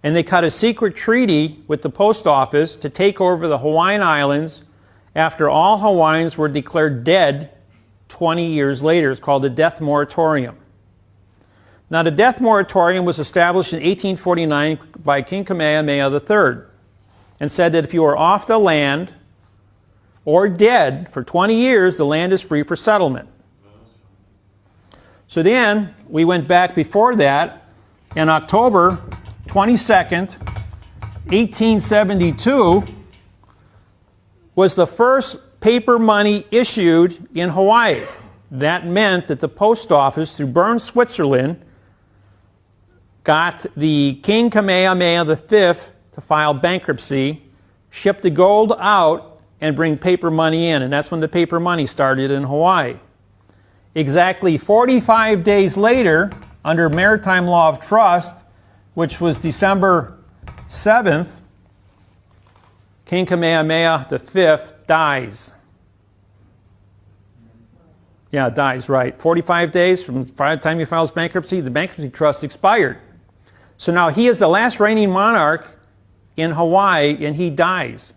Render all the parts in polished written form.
And they cut a secret treaty with the post office to take over the Hawaiian Islands after all Hawaiians were declared dead 20 years later. It's called the Death Moratorium. Now, the Death Moratorium was established in 1849 by King Kamehameha III and said that if you are off the land or dead for 20 years, the land is free for settlement. So then we went back before that, in October 22nd, 1872, was the first paper money issued in Hawaii. That meant that the post office, through Bern, Switzerland, got the King Kamehameha V to file bankruptcy, ship the gold out, and bring paper money in. And that's when the paper money started in Hawaii. Exactly 45 days later, under Maritime Law of Trust, which was December 7th, King Kamehameha V dies. Yeah, dies, right. 45 days from the time he files bankruptcy, the bankruptcy trust expired. So now he is the last reigning monarch in Hawaii, and he dies,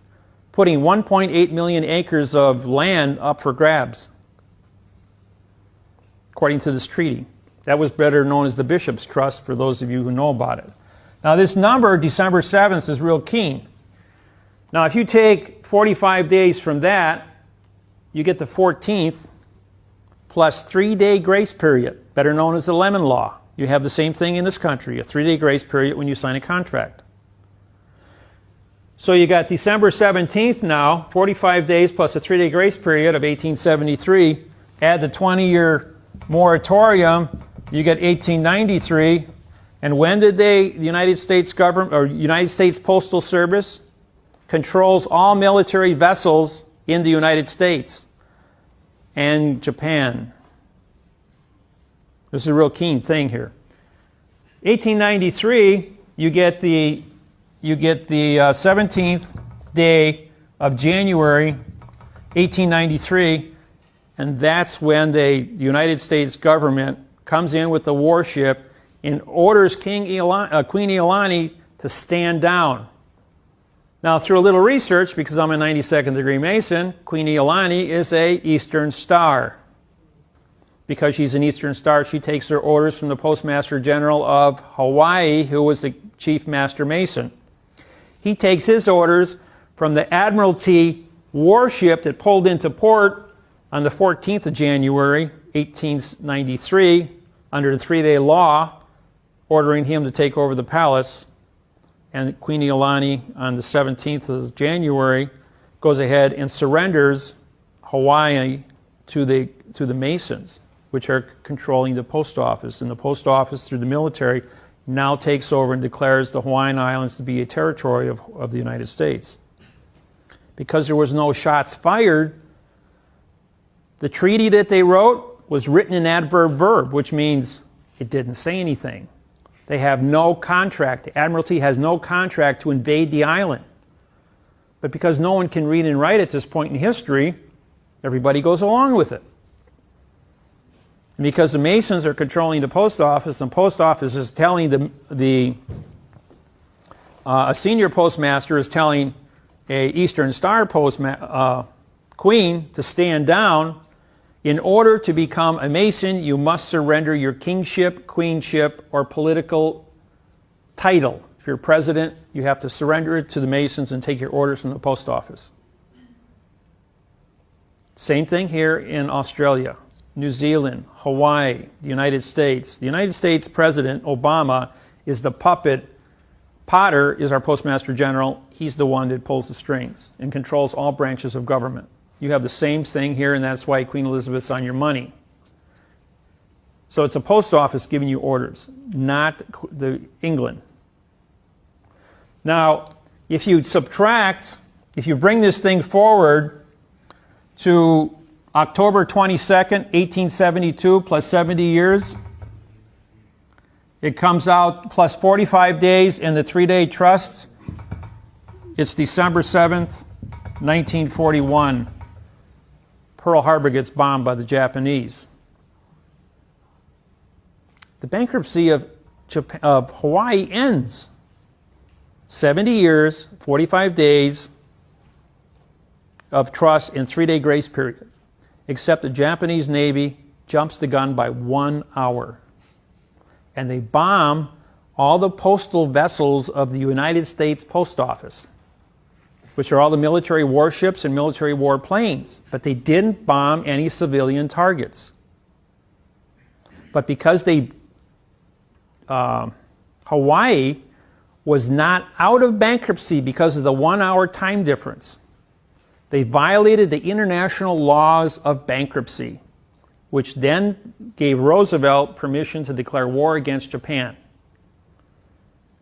putting 1.8 million acres of land up for grabs, according to this treaty. That was better known as the Bishop's Trust, for those of you who know about it. Now, this number, December 7th, is real keen. Now, if you take 45 days from that, you get the 14th plus 3-day grace period, better known as the Lemon Law. You have the same thing in this country, a 3-day grace period when you sign a contract. So you got December 17th now, 45 days plus a 3-day grace period of 1873. Add the 20-year moratorium, you get 1893. And when did the United States government, or United States Postal Service, controls all military vessels in the United States and Japan? This is a real keen thing here. 1893, you get the 17th day of January, 1893, and that's when the United States government comes in with the warship and orders Queen Iolani to stand down. Now, through a little research, because I'm a 92nd degree Mason, Queen Iolani is a Eastern Star. Because she's an Eastern Star, she takes her orders from the Postmaster General of Hawaii, who was the Chief Master Mason. He takes his orders from the Admiralty warship that pulled into port on the 14th of January, 1893, under the 3-day law, ordering him to take over the palace. And Queen Iolani, on the 17th of January, goes ahead and surrenders Hawaii to the Masons, which are controlling the post office. And the post office, through the military, now takes over and declares the Hawaiian Islands to be a territory of the United States. Because there was no shots fired, the treaty that they wrote was written in adverb verb, which means it didn't say anything. They have no contract. The Admiralty has no contract to invade the island. But because no one can read and write at this point in history, everybody goes along with it. And because the Masons are controlling the post office is telling a senior postmaster is telling a Eastern Star queen to stand down. In order to become a Mason, you must surrender your kingship, queenship, or political title. If you're president, you have to surrender it to the Masons and take your orders from the post office. Same thing here in Australia, New Zealand, Hawaii, the United States. The United States President, Obama, is the puppet. Potter is our Postmaster General. He's the one that pulls the strings and controls all branches of government. You have the same thing here, and that's why Queen Elizabeth's on your money. So it's a post office giving you orders, not England. Now, if you bring this thing forward to October 22nd, 1872, plus 70 years, it comes out plus 45 days in the 3-day trusts. It's December 7th, 1941. Pearl Harbor gets bombed by the Japanese. The bankruptcy of Hawaii ends. 70 years, 45 days of truce and 3-day grace period. Except the Japanese Navy jumps the gun by 1 hour. And they bomb all the postal vessels of the United States Post Office, which are all the military warships and military warplanes. But they didn't bomb any civilian targets. But because Hawaii was not out of bankruptcy because of the 1 hour time difference, they violated the international laws of bankruptcy, which then gave Roosevelt permission to declare war against Japan.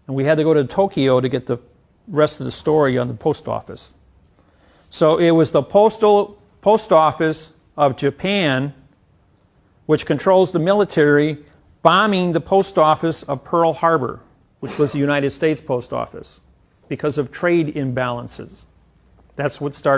And we had to go to Tokyo to get the rest of the story on the post office. So it was the post office of Japan, which controls the military, bombing the post office of Pearl Harbor, which was the United States Post Office, because of trade imbalances. That's what started